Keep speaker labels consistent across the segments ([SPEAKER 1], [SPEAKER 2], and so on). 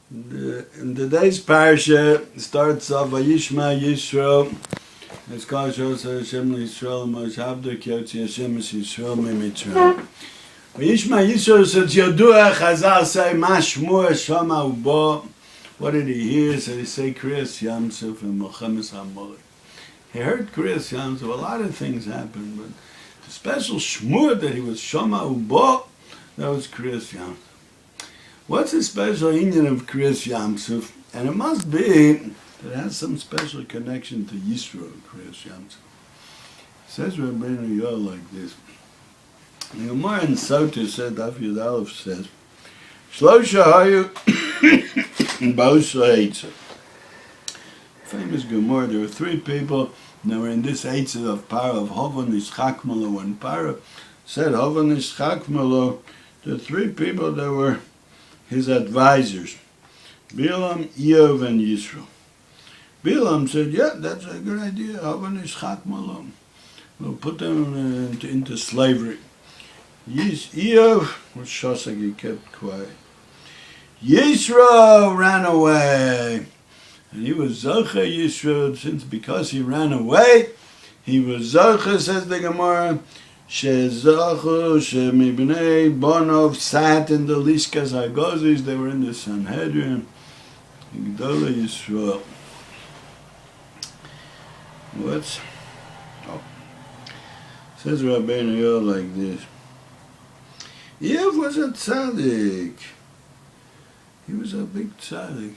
[SPEAKER 1] In today's parsha starts off Vayishma Yithro. It's called Shosha Hashem Yisrael Moshavda Kyotzi Hashem Yisrael Mimitzrayim. Vayishma Yithro says Yodua Chazal say Mashmur Shama Ubo. What did he hear? So he say Kriyas Yamsuf and Mochamis HaMolech. He heard Kriyas Yamsuf. A lot of things happened, but the special shmur that he was Shama Ubo, that was Kriyas Yamsuf. What's the special union of Kriyas Yamsuf? And it must be that it has some special connection to Yithro, Kriyas Yamsuf. Says Rabbeinu Yואel like this. The Gemara in Soter said, Daf Yud Aleph says, Shlosha hayu b'osra itshe. Famous Gemara, there were three people that were in this itshe of Paro, of Hovan Ishchakmalo. When Paro said Hovan Ishchakmalo, the three people that were his advisors, Bilam, Iyov, and Yithro. Bilam said, yeah, that's a good idea. Hovan Ishchakmalo. We'll put them into slavery. Iyov was Shosag, he kept quiet. Yithro ran away. And he was Zocha Yithro, because he ran away, he was Zocha, says the Gemara, Shezochu, Shemibnei, Bonov, sat in the Lishkas Hagozis, they were in the Sanhedrin, Gdola Yisrael. What's, says Rabbeinu Yואel like this. Yev was a tzaddik. He was a big tzaddik.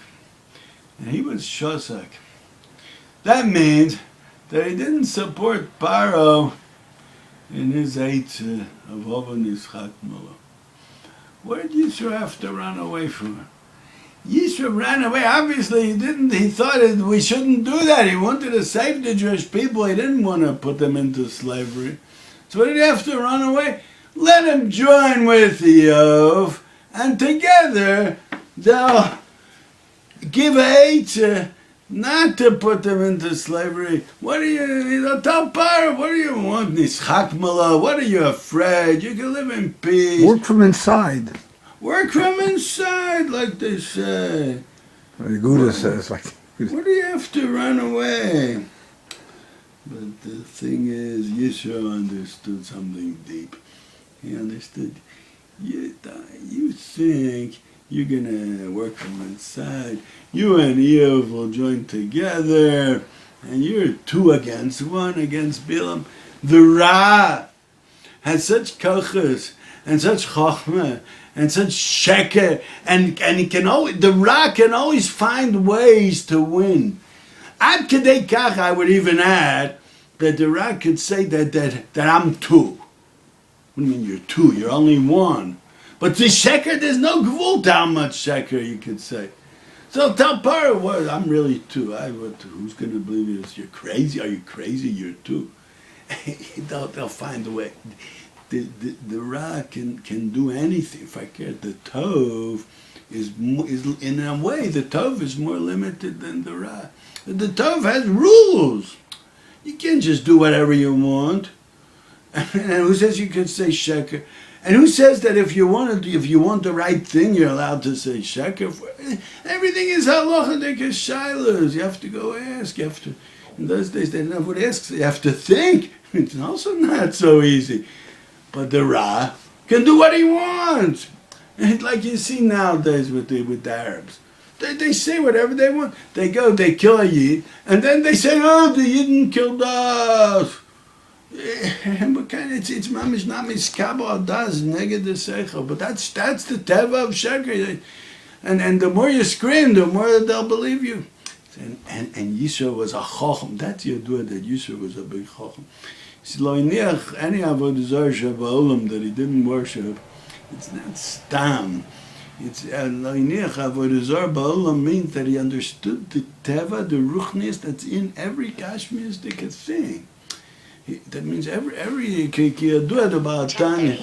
[SPEAKER 1] And he was shosak. That means that he didn't support Paro in his itshe of Hovan Ishchakmalo. Where did Yithro have to run away from? Yithro ran away. Obviously he didn't. He thought we shouldn't do that. He wanted to save the Jewish people. He didn't want to put them into slavery. So what did he have to run away? Let him join with Iyov, and together they'll give a itshe not to put them into slavery. What do you tell Paro, what do you want? Ishchakmalo, what are you afraid? You can live in peace.
[SPEAKER 2] Work from inside.
[SPEAKER 1] Work from inside, like they say.
[SPEAKER 2] The Gouda says, like.
[SPEAKER 1] What do you have to run away? But the thing is, Yithro understood something deep. He understood, you think you're going to work from inside. You and Iyov will join together, and you're 2 against 1 against Bilam. The Ra has such kochos and such chokhmah and such sheker, and he can always, the Ra can always find ways to win. Ad kedei kach, I would even add that the Ra could say that I'm 2. What do you mean you're 2? You're only 1. But the sheker, there's no gvul to how much sheker you could say. So tell Paro, what, I'm really 2. Who's going to believe you? You're crazy? Are you crazy? You're 2. They'll find a way. The Ra can do anything. If I care, the Tov is in a way, the Tov is more limited than the Ra. The Tov has rules. You can't just do whatever you want. And who says you can say sheker? And who says that if you want the right thing, you're allowed to say sheker? Everything is halachadik shaylos. You have to go ask. You have to. In those days, they didn't have what asks. You have to think. It's also not so easy. But the Ra can do what he wants. And like you see nowadays with the Arabs. They say whatever they want. They go, they kill a Yid, and then they say, oh, the Yidden killed us. It's mamish not miskabo does neged the seichel, but that's the teva of sheker, and the more you scream, the more they'll believe you. And Yithro was a chochem. That's Yodua that Yithro was a big chochem. It's lo iniach any avodah zarah shebaolam that he didn't worship. It's not stam. It's lo iniach avodah zarah baolam means that he understood the teva, the ruchnis that's in every Kashmiristic thing. That means every kiyadua about Tanya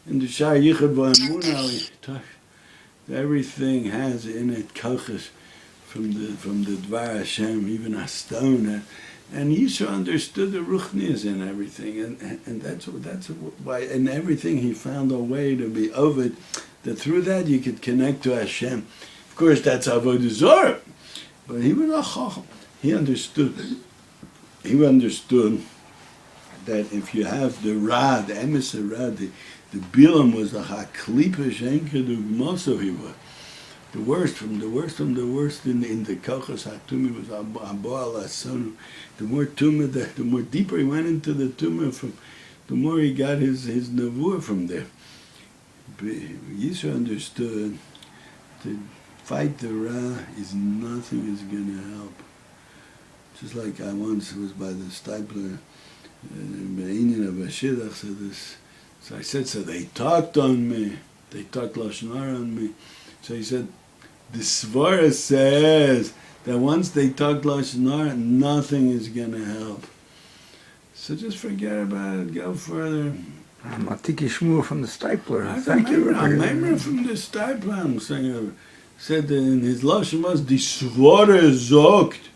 [SPEAKER 1] in the Shar Yichud V'Emunah, everything has in it kochos from the Dvar Hashem, even a stone, and Yithro understood the ruchnias in everything, and that's why in everything he found a way to be ovid, that through that you could connect to Hashem. Of course, that's avodah zarah. But he was a chacham. He understood that if you have the ra, the emissary ra, the bilam was the haklipa shenka dugmaso he was. The worst in the kochos hatumi was aboal asonu. The more tumah, the more deeper he went into the tumah, the more he got his nevuah from there. But Yisro understood to fight the ra is nothing is going to help. Just like I once was by the steipler, Be'inyan of Ashidach said this. So I said, so they talked on me. They talked Lashon Hara on me. So he said, the Svara says that once they talk Lashon Hara, nothing is going to help. So just forget about it, go further.
[SPEAKER 2] Matiki Shmur from the steipler. Thank you.
[SPEAKER 1] I'm meir from the steipler. I'm saying, said in his Lashon was, die Svara sagt,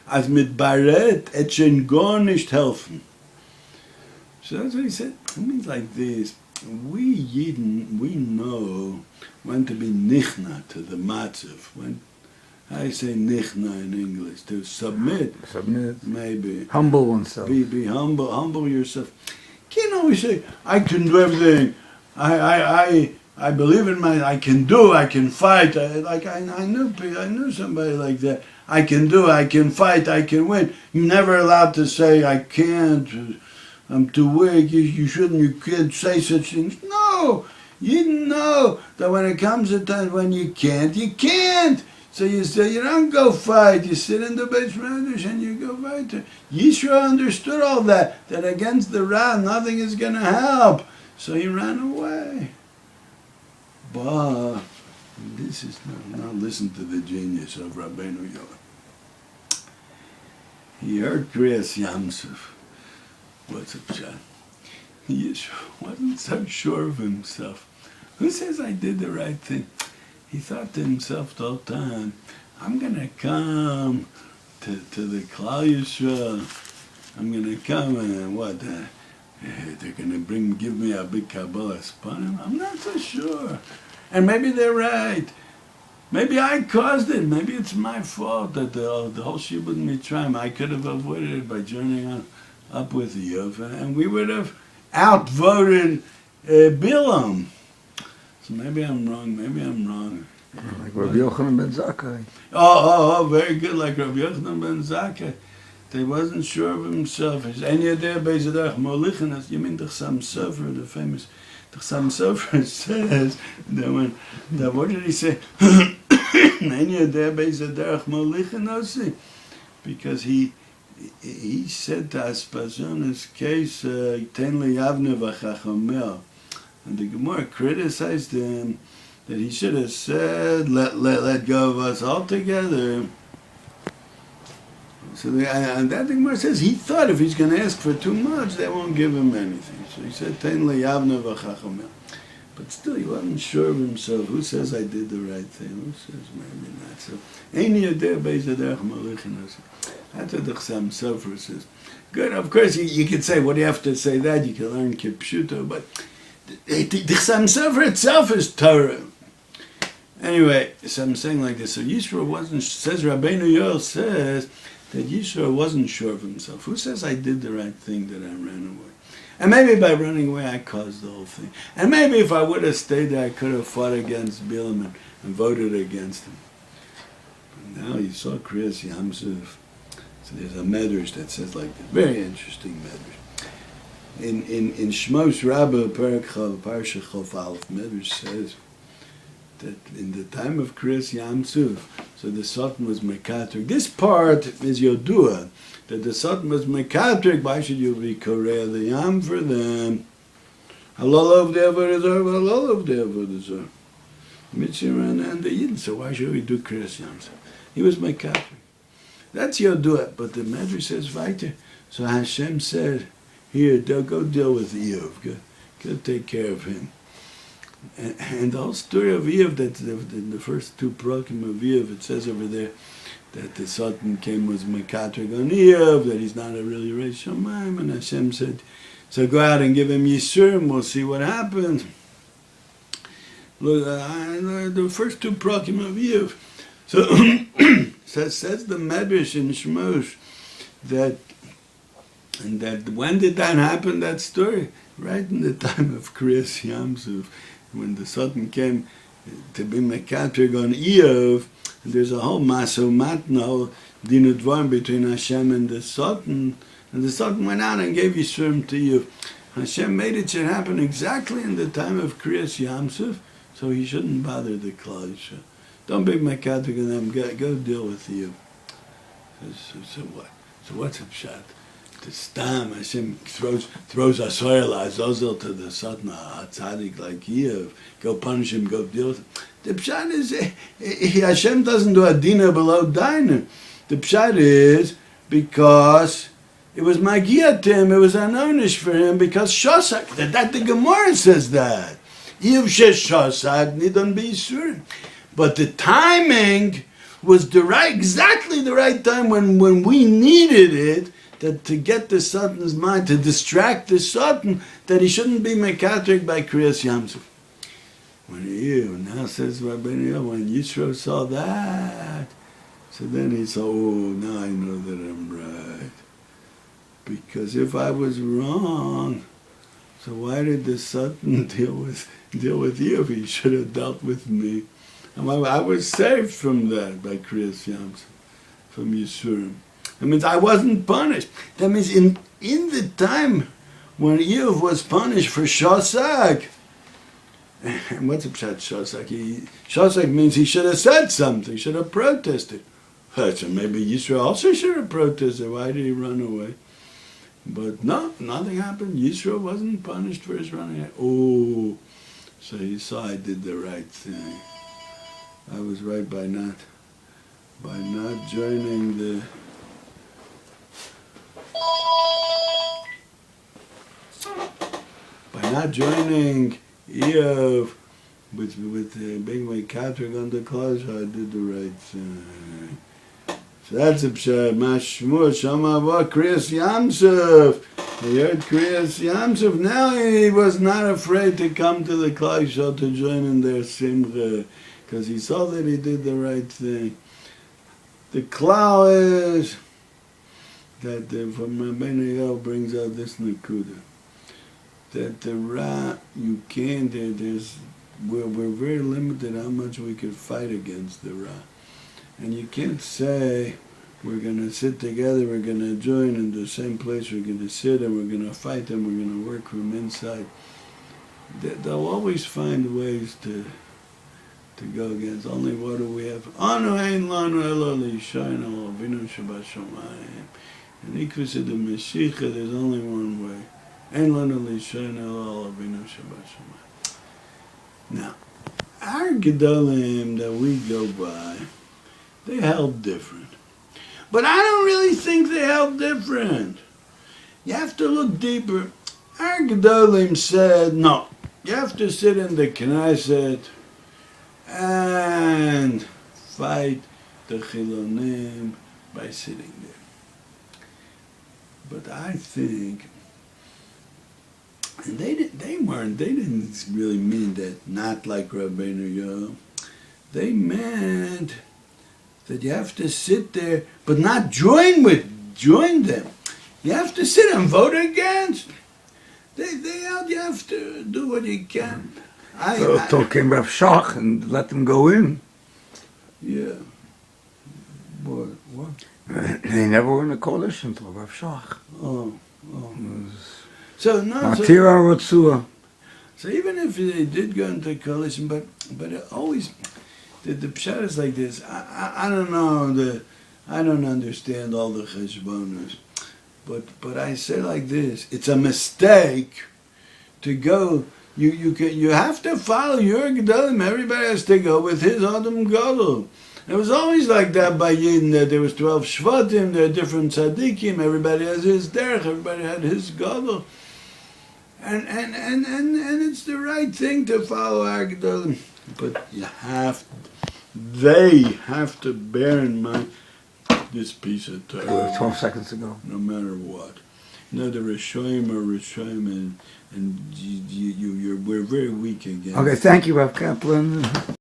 [SPEAKER 1] als mit Baret et schon gar nicht helfen. So that's what he said. It means like this. We Yidden, we know when to be nichna to the matzav. When I say nichna in English, to submit.
[SPEAKER 2] Submit.
[SPEAKER 1] Maybe.
[SPEAKER 2] Humble oneself.
[SPEAKER 1] Be humble. Humble yourself. Can't always say, I can do everything. I believe in I can do, I can fight. I knew somebody like that. I can do, I can fight, I can win. You're never allowed to say, I can't. I'm too weak, you can't say such things. No! You know that when it comes to times when you can't, you can't! So you say, you don't go fight, you sit in the Beis Medrash and you go fight. Yithro understood all that against the Ra, nothing is going to help. So he ran away. But this is not listen to the genius of Rabbeinu Yonah. He heard Kriyas Yamsuf. What's up, John? He wasn't so sure of himself. Who says I did the right thing? He thought to himself the whole time, I'm going to come to the Klal Yisrael. I'm going to come and what? They're going to give me a big Kabbalah Spanim. I'm not so sure. And maybe they're right. Maybe I caused it. Maybe it's my fault that the whole Shibud Mitzrayim, I could have avoided it by joining up with Yov, and we would have outvoted Bilam. So maybe I'm wrong.
[SPEAKER 2] Like Rabbi Yochanan ben Zakkai.
[SPEAKER 1] Oh, very good, like Rabbi Yochanan ben Zakkai. He wasn't sure of himself. You mean the Chassam Sofer, the famous the Chassam Sofer says that what did he say? Because he said to Aspazona's case, Ten li Yavne v'chachamel. And the Gemara criticized him that he should have said, let go of us altogether. So and that the Gemara says he thought if he's going to ask for too much, they won't give him anything. So he said, Ten li Yavne v'chachamel. But still, he wasn't sure of himself. Who says I did the right thing? Who says maybe not? So, that's what the Chassam Sofer says. Good, of course, you could say, what do you have to say that? You can learn Kipshuto, but the Chassam Sofer itself is Torah. Anyway, so I'm saying like this. So Yithro wasn't, says Rabbeinu Yooel says that Yithro wasn't sure of himself. Who says I did the right thing, that I ran away? And maybe by running away, I caused the whole thing. And maybe if I would have stayed there, I could have fought against Bilam and voted against him. But now you saw Kriyas Yamsuf. So there's a medrash that says like this. Very interesting medrash. In Shmos Rabbah, Parsha Chof Aleph, medrash says that in the time of Kriyas Yamsuf, so the Sultan was Mekatrik. This part is Yodua, that the Sultan was Mekatrik. Why should you be Korea the Yam for them? Halal of the Avodah Zarah, halal of the Avodah Zarah. Mitzvah and the Yidden. So why should we do Kriyas Yamsuf? He was Mekatrik. That's Yodua, but the Medrash says weiter. So Hashem said, here, go deal with Eov. Go take care of him. And the whole story of Eov, that in the first two prakim of Eov, it says over there that the Sultan came with Mekatrik on Eov, that he's not a really Reish Shamayim, and Hashem said, so go out and give him Yisur, and we'll see what happens. Look, the first two prakim of Yov. So says the Medrash in Shmosh that when did that happen? That story right in the time of Kriyas Yamsuf, when the Sultan came to be mekatrig on Yov. There's a whole maso matna, whole din udvarim between Hashem and the Sultan went out and gave Yisroim to Yov. Hashem made it should happen exactly in the time of Kriyas Yamsuf, so he shouldn't bother the Klal Yisrael. Don't be mekatrig on them. Go deal with Yov. So what? So what's a pshat? The stam Hashem throws Asoyel Azazel to the satmar, a tzaddik like Yov. Go punish him. Go deal with him. The pshat is Hashem doesn't do a dina below diner. The pshat is because it was magiat to him. It was an onish for him because shosak. That the Gemara says that Yov shesh shosak nidon b'yisurim. But the timing was exactly the right time when we needed it. That to get the Sultan's mind, to distract the Sultan, that he shouldn't be mekatrik by Kriyas Yamsuf. Now says Rabbeinu, when Yitro saw that, so then he saw, now I know that I'm right. Because if I was wrong, so why did the Sultan deal with you? He should have dealt with me. And I was saved from that by Kriyas Yamsuf, from Yisurim. That means I wasn't punished. That means in the time when Yov was punished for shosak, and what's a pshat shosak? Shosak means he should have said something, should have protested. So maybe Yisro also should have protested. Why did he run away? But no, nothing happened. Yisro wasn't punished for his running away. So he saw I did the right thing. I was right by not joining the. By not joining Yov with being my katrig on the class, I did the right thing. So that's a pshat. Mashmur Shama Kriyas Yamsuf. He heard Kriyas Yamsuf. Now he was not afraid to come to the class to join in their simcha, because he saw that he did the right thing. The klal is that from Rabbeinu Yol brings out this nakuda. That the Ra, you can't, we're very limited how much we could fight against the Ra. And you can't say, we're going to sit together, we're going to join in the same place, we're going to sit and we're going to fight and we're going to work from inside. They'll always find ways to go against. Only what do we have? Anu ein lanu elo l'yishayna l'avinu shabashamayim. And ikvus of the Mashiach, there's only one way. Now, our Gedolim that we go by, they held different. But I don't really think they held different. You have to look deeper. Our Gedolim said, no, you have to sit in the Knesset and fight the Chilonim by sitting there. But I think, and they didn't really mean that, not like Rabbeinu Yol. They meant that you have to sit there, but not join them. You have to sit and vote against. You have to do what you can.
[SPEAKER 2] Talking Rav Shach and let them go in.
[SPEAKER 1] Yeah. What?
[SPEAKER 2] They never were in a coalition till Rav Shach.
[SPEAKER 1] Oh.
[SPEAKER 2] So
[SPEAKER 1] even if they did go into a coalition, but it always, the pshat is like this. I don't know, I don't understand all the cheshbonos, but I say like this: it's a mistake to go. You have to follow your gedolim. Everybody has to go with his adam gadol. It was always like that by Yidden, that there was 12 shvatim, there are different tzaddikim, everybody has his derech, everybody had his gadol. And it's the right thing to follow our gedolim. But they have to bear in mind this piece of Torah.
[SPEAKER 2] 12 seconds ago.
[SPEAKER 1] No matter what. No, the Rishoyim are Rishoyim, and we're very weak against.
[SPEAKER 2] Okay, thank you, Rav Caplan.